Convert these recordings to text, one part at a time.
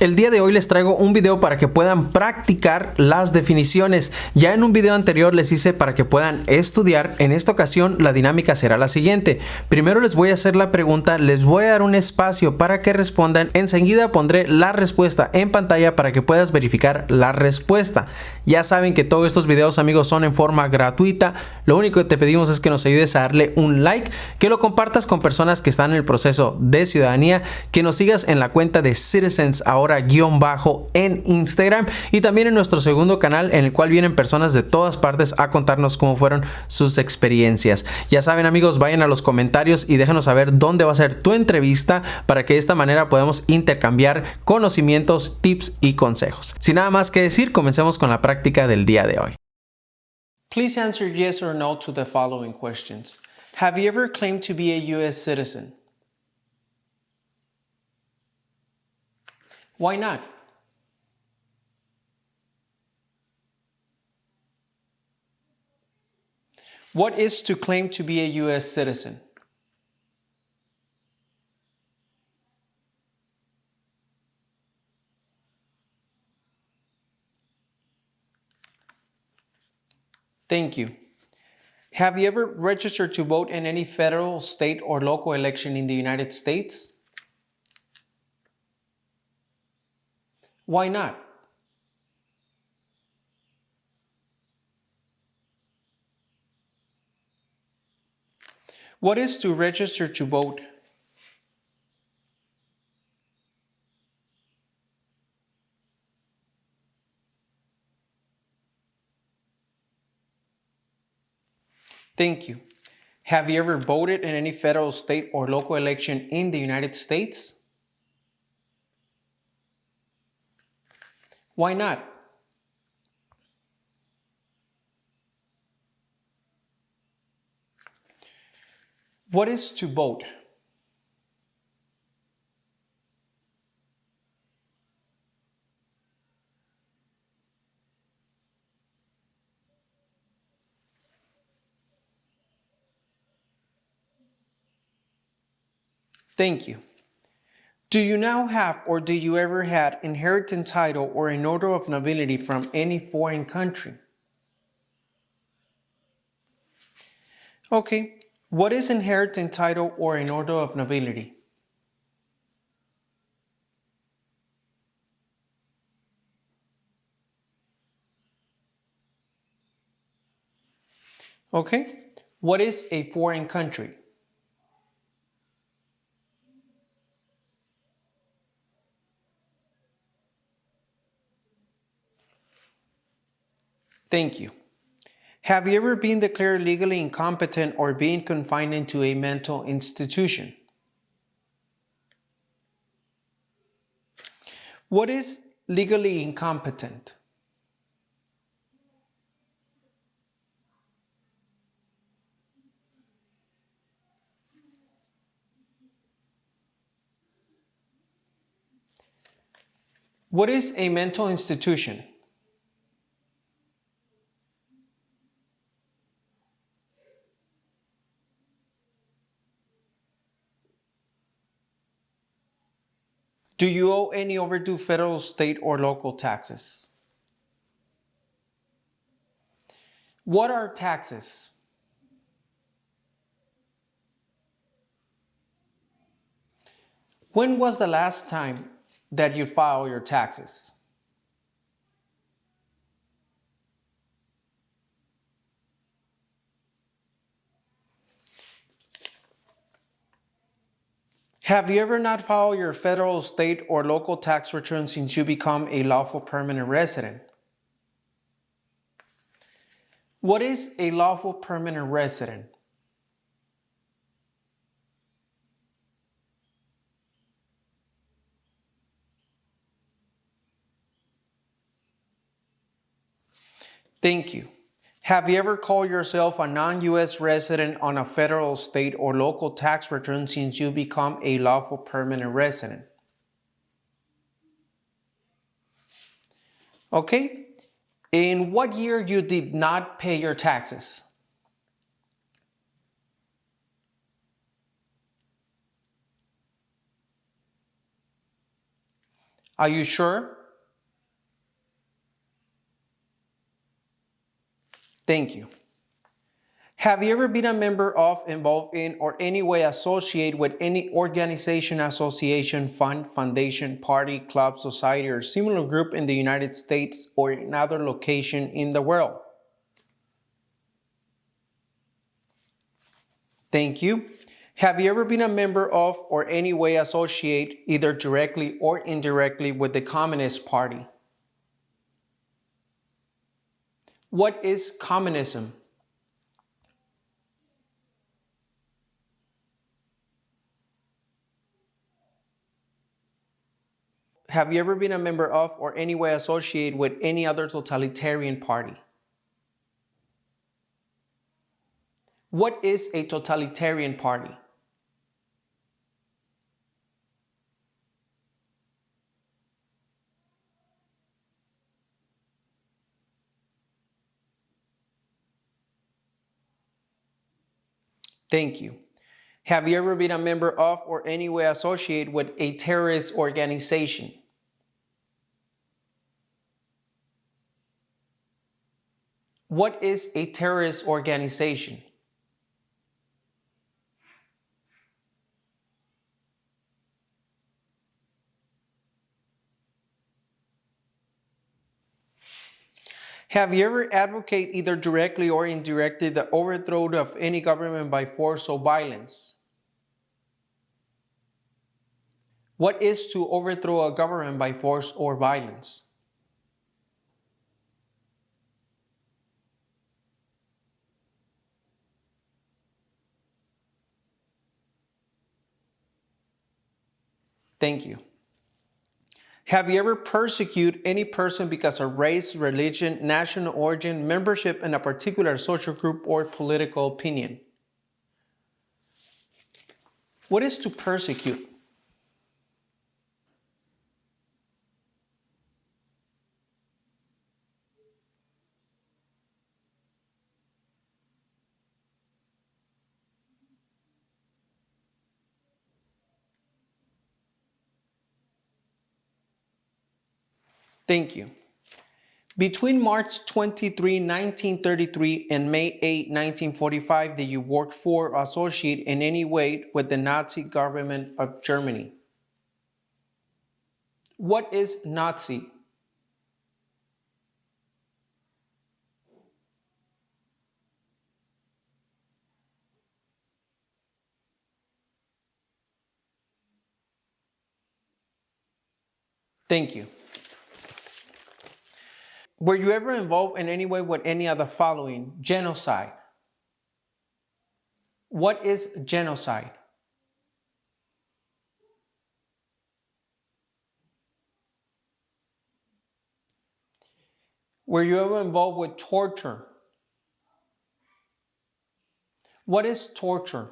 El día de hoy les traigo un video para que puedan practicar las definiciones. Ya en un video anterior les hice para que puedan estudiar. En esta ocasión la dinámica será la siguiente. Primero les voy a hacer la pregunta, les voy a dar un espacio para que respondan. Enseguida pondré la respuesta en pantalla para que puedas verificar la respuesta. Ya saben que todos estos videos, amigos, son en forma gratuita. Lo único que te pedimos es que nos ayudes a darle un like, que lo compartas con personas que están en el proceso de ciudadanía, que nos sigas en la cuenta de Citizens Ahora _ en Instagram y también en nuestro segundo canal, en el cual vienen personas de todas partes a contarnos cómo fueron sus experiencias. Ya saben, amigos, vayan a los comentarios y déjanos saber dónde va a ser tu entrevista para que de esta manera podamos intercambiar conocimientos, tips y consejos. Sin nada más que decir, comencemos con la práctica del día de hoy. Please answer yes or no to the following questions. Have you ever claimed to be a U.S. citizen? Why not? What is to claim to be a U.S. citizen? Thank you. Have you ever registered to vote in any federal, state, or local election in the United States? Why not? What is to register to vote? Thank you. Have you ever voted in any federal, state, or local election in the United States? Why not? What is to vote? Thank you. Do you now have or do you ever had inheritance title or an order of nobility from any foreign country? Okay. What is inheritance title or an order of nobility? Okay. What is a foreign country? Thank you. Have you ever been declared legally incompetent or being confined into a mental institution? What is legally incompetent? What is a mental institution? Do you owe any overdue federal, state, or local taxes? What are taxes? When was the last time that you filed your taxes? Have you ever not filed your federal, state, or local tax return since you become a lawful permanent resident? What is a lawful permanent resident? Thank you. Have you ever called yourself a non-U.S. resident on a federal, state, or local tax return since you become a lawful permanent resident? Okay. In what year you did not pay your taxes? Are you sure? Thank you. Have you ever been a member of, involved in, or any way associated with any organization, association, fund, foundation, party, club, society, or similar group in the United States or in other location in the world? Thank you. Have you ever been a member of or any way associated, either directly or indirectly, with the Communist Party? What is communism? Have you ever been a member of or any way associated with any other totalitarian party? What is a totalitarian party? Thank you. Have you ever been a member of or any way associated with a terrorist organization? What is a terrorist organization? Have you ever advocated either directly or indirectly the overthrow of any government by force or violence? What is to overthrow a government by force or violence? Thank you. Have you ever persecuted any person because of race, religion, national origin, membership in a particular social group, or political opinion? What is to persecute? Thank you. Between March 23, 1933 and May 8, 1945, did you work for or associate in any way with the Nazi government of Germany? What is Nazi? Thank you. Were you ever involved in any way with any of the following? Genocide. What is genocide? Were you ever involved with torture? What is torture?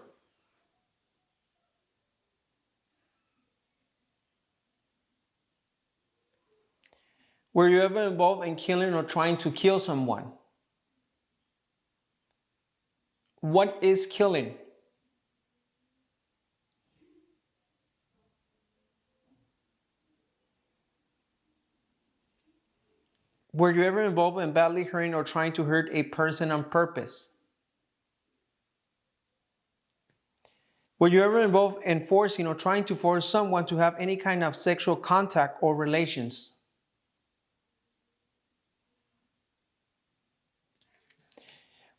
Were you ever involved in killing or trying to kill someone? What is killing? Were you ever involved in badly hurting or trying to hurt a person on purpose? Were you ever involved in forcing or trying to force someone to have any kind of sexual contact or relations?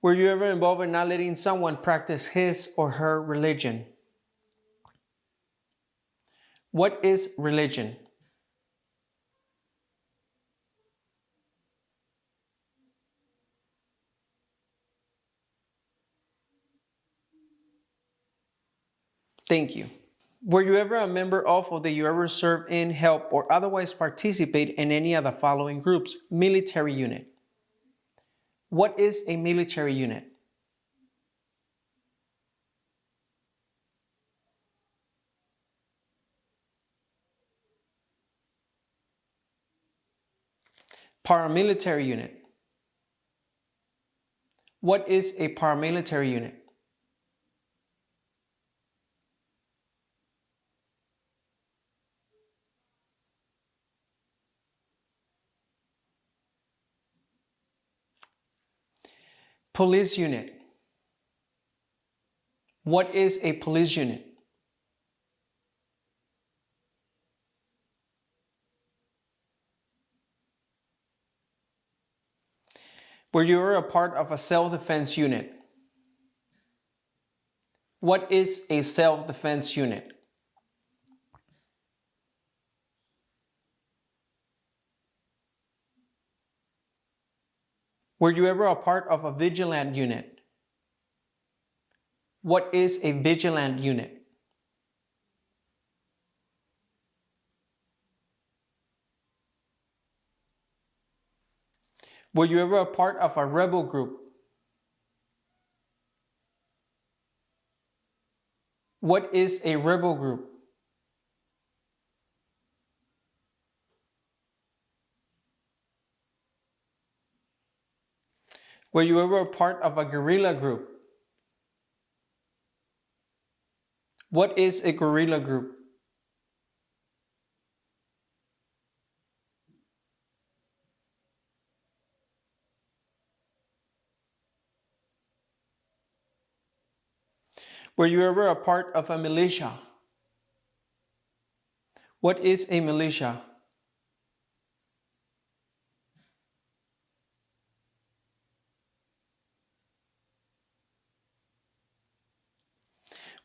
Were you ever involved in not letting someone practice his or her religion? What is religion? Thank you. Were you ever a member of, or did you ever serve in, help, or otherwise participate in any of the following groups? Military unit. What is a military unit? Paramilitary unit. What is a paramilitary unit? Police unit. What is a police unit? Were you ever a part of a self-defense unit? What is a self-defense unit? Were you ever a part of a vigilant unit? What is a vigilant unit? Were you ever a part of a rebel group? What is a rebel group? Were you ever a part of a guerrilla group? What is a guerrilla group? Were you ever a part of a militia? What is a militia?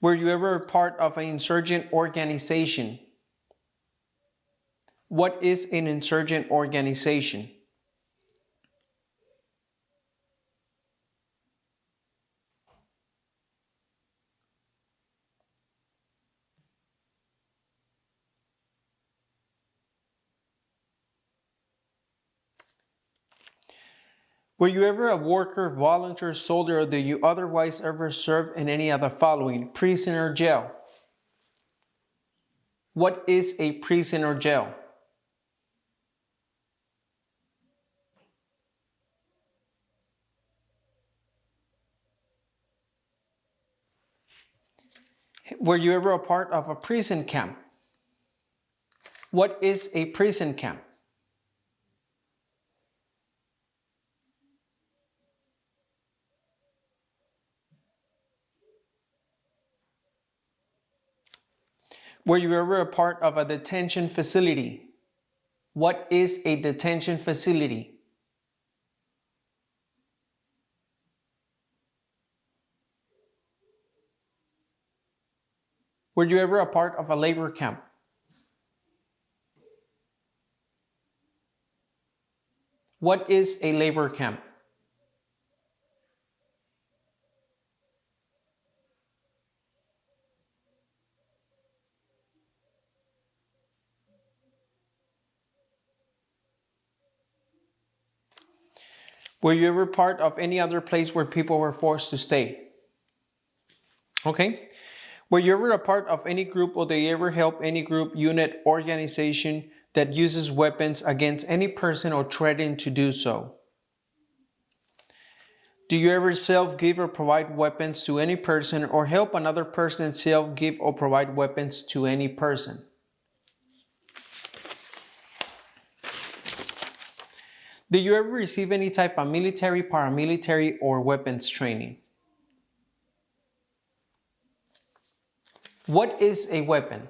Were you ever a part of an insurgent organization? What is an insurgent organization? Were you ever a worker, volunteer, soldier, or did you otherwise ever serve in any of the following? Prison or jail? What is a prison or jail? Were you ever a part of a prison camp? What is a prison camp? Were you ever a part of a detention facility? What is a detention facility? Were you ever a part of a labor camp? What is a labor camp? Were you ever part of any other place where people were forced to stay? Okay. Were you ever a part of any group or did you ever help any group, unit, organization that uses weapons against any person or threaten to do so? Do you ever self-give or provide weapons to any person or help another person self-give or provide weapons to any person? Do you ever receive any type of military, paramilitary, or weapons training? What is a weapon?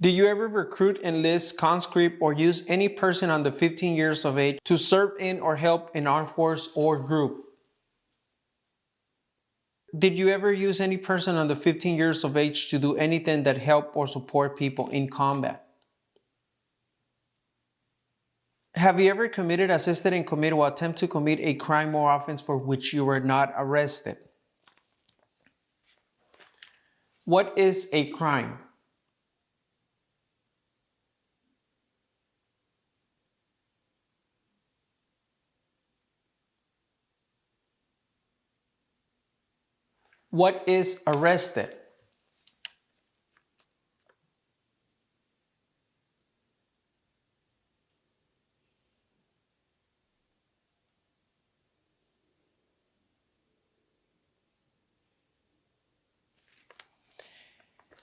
Do you ever recruit, enlist, conscript, or use any person under 15 years of age to serve in or help an armed force or group? Did you ever use any person under 15 years of age to do anything that help or support people in combat? Have you ever committed, assisted in commit or attempt to commit a crime or offense for which you were not arrested? What is a crime? What is arrested?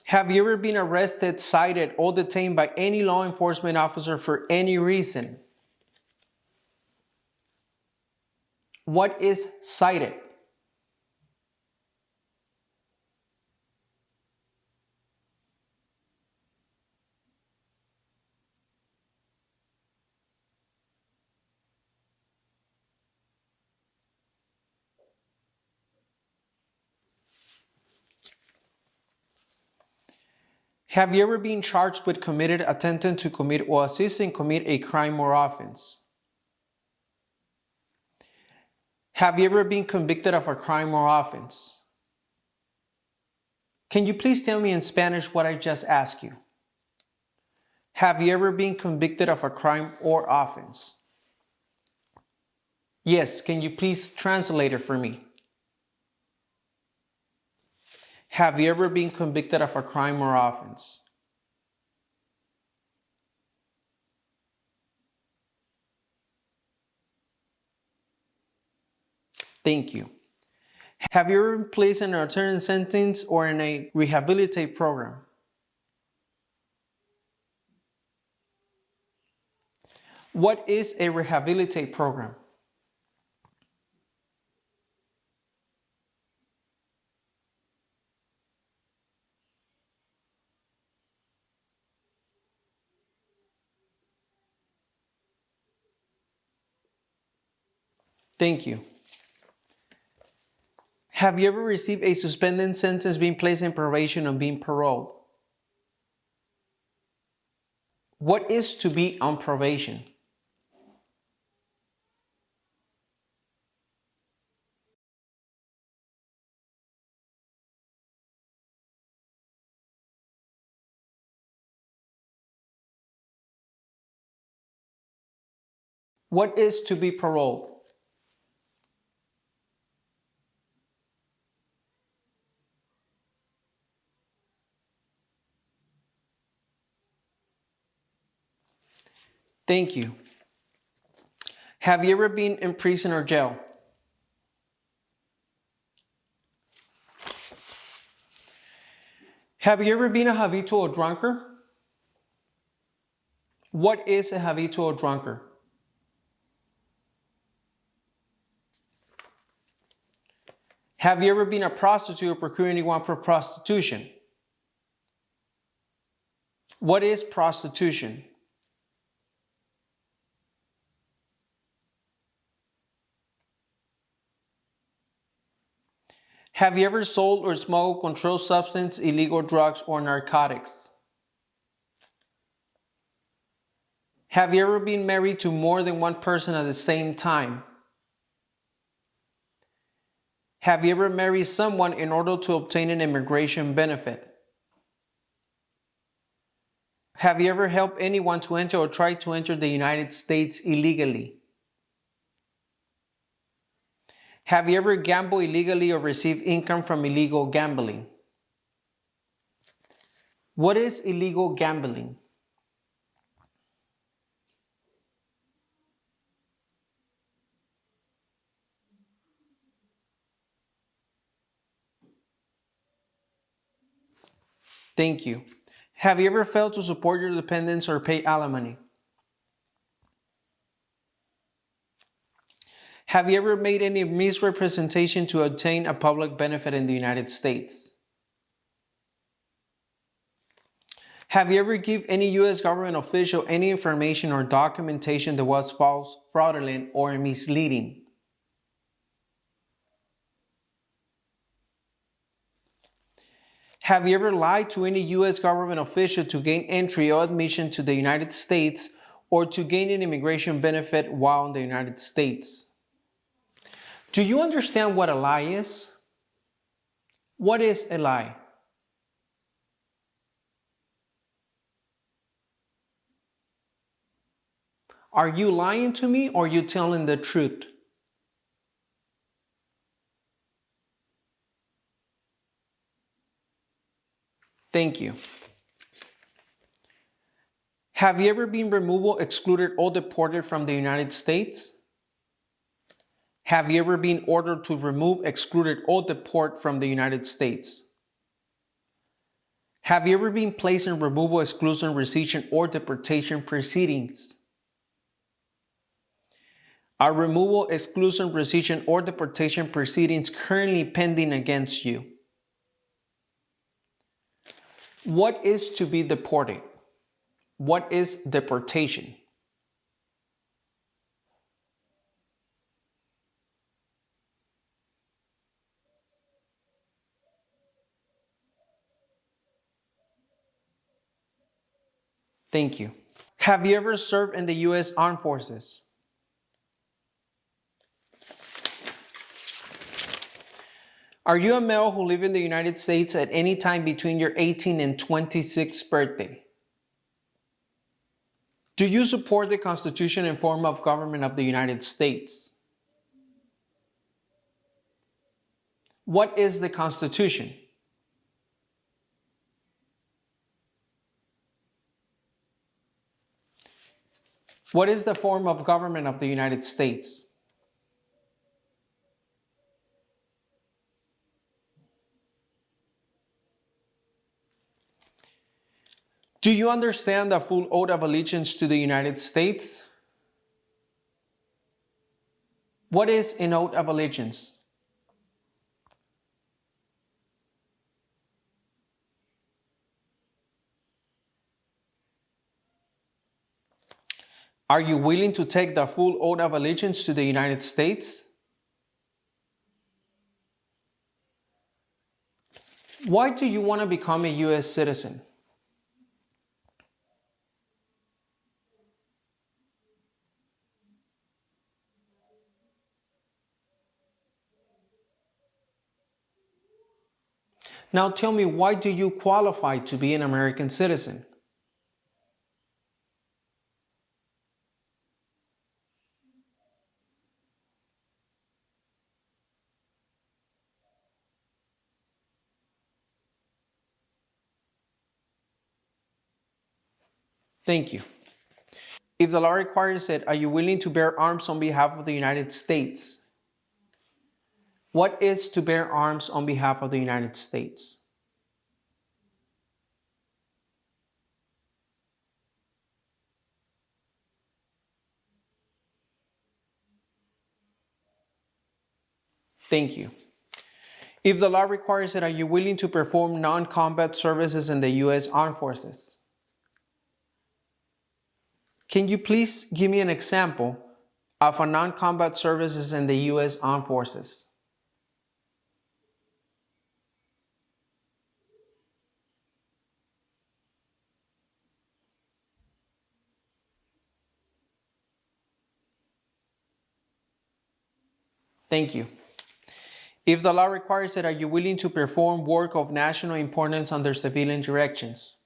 Have you ever been arrested, cited, or detained by any law enforcement officer for any reason? What is cited? Have you ever been charged with committed attempting to commit or assisting commit a crime or offense? Have you ever been convicted of a crime or offense? Can you please tell me in Spanish what I just asked you? Have you ever been convicted of a crime or offense? Yes, can you please translate it for me? Have you ever been convicted of a crime or offense? Thank you. Have you ever been placed in an alternate sentence or in a rehabilitate program? What is a rehabilitate program? Thank you. Have you ever received a suspended sentence, being placed in probation, or being paroled? What is to be on probation? What is to be paroled? Thank you. Have you ever been in prison or jail? Have you ever been a habitual drunkard? What is a habitual drunkard? Have you ever been a prostitute or procured anyone for prostitution? What is prostitution? Have you ever sold or smuggled controlled substance, illegal drugs, or narcotics? Have you ever been married to more than one person at the same time? Have you ever married someone in order to obtain an immigration benefit? Have you ever helped anyone to enter or try to enter the United States illegally? Have you ever gambled illegally or received income from illegal gambling? What is illegal gambling? Thank you. Have you ever failed to support your dependents or pay alimony? Have you ever made any misrepresentation to obtain a public benefit in the United States? Have you ever given any U.S. government official any information or documentation that was false, fraudulent, or misleading? Have you ever lied to any U.S. government official to gain entry or admission to the United States or to gain an immigration benefit while in the United States? Do you understand what a lie is? What is a lie? Are you lying to me or are you telling the truth? Thank you. Have you ever been removed, excluded, or deported from the United States? Have you ever been ordered to remove, excluded, or deport from the United States? Have you ever been placed in removal, exclusion, rescission, or deportation proceedings? Are removal, exclusion, rescission, or deportation proceedings currently pending against you? What is to be deported? What is deportation? Thank you. Have you ever served in the U.S. Armed Forces? Are you a male who lived in the United States at any time between your 18th and 26th birthday? Do you support the Constitution and form of government of the United States? What is the Constitution? What is the form of government of the United States? Do you understand the full oath of allegiance to the United States? What is an oath of allegiance? Are you willing to take the full oath of allegiance to the United States? Why do you want to become a U.S. citizen? Now tell me, why do you qualify to be an American citizen? Thank you. If the law requires it, are you willing to bear arms on behalf of the United States? What is to bear arms on behalf of the United States? Thank you. If the law requires it, are you willing to perform non-combat services in the U.S. Armed Forces? Can you please give me an example of a non-combat services in the U.S. Armed Forces? Thank you. If the law requires it, are you willing to perform work of national importance under civilian directions?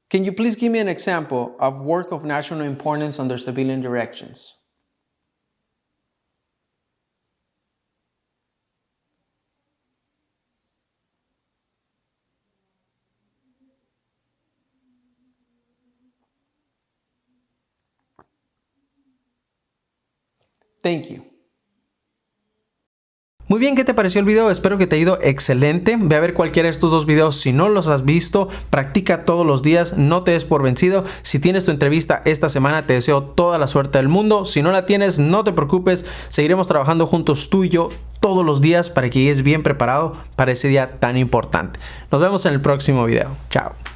Can you please give me an example of work of national importance under civilian directions? Thank you. Muy bien, ¿qué te pareció el video? Espero que te haya ido excelente. Ve a ver cualquiera de estos dos videos si no los has visto. Practica todos los días, no te des por vencido. Si tienes tu entrevista esta semana, te deseo toda la suerte del mundo. Si no la tienes, no te preocupes. Seguiremos trabajando juntos tú y yo todos los días para que llegues bien preparado para ese día tan importante. Nos vemos en el próximo video. Chao.